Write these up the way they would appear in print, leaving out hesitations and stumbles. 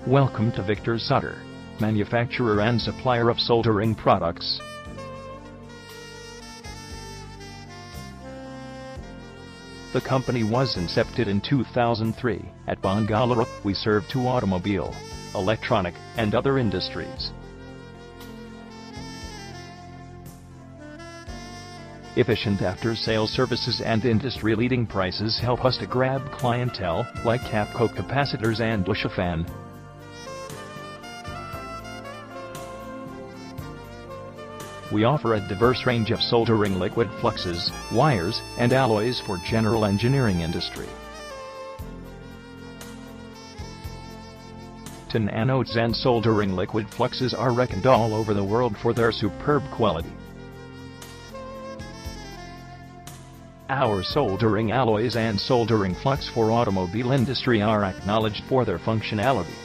Welcome to Victor Solder, manufacturer and supplier of soldering products. The company was incepted in 2003. At Bengaluru, we serve to automobile, electronic, and other industries. Efficient after-sales services and industry-leading prices help us to grab clientele like Capco capacitors and Ushafan. We offer a diverse range of soldering liquid fluxes, wires, and alloys for general engineering industry. Tin anodes and soldering liquid fluxes are reckoned all over the world for their superb quality. Our soldering alloys and soldering flux for automobile industry are acknowledged for their functionality.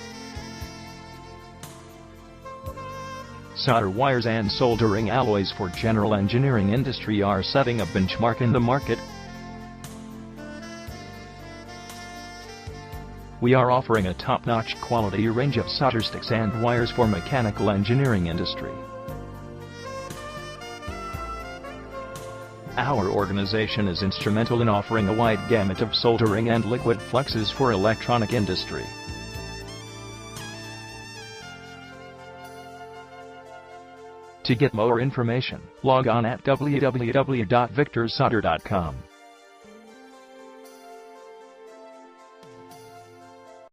Solder wires and soldering alloys for general engineering industry are setting a benchmark in the market. We are offering a top-notch quality range of solder sticks and wires for mechanical engineering industry. Our organization is instrumental in offering a wide gamut of soldering and liquid fluxes for electronic industry. To get more information, log on at www.victorsolder.com.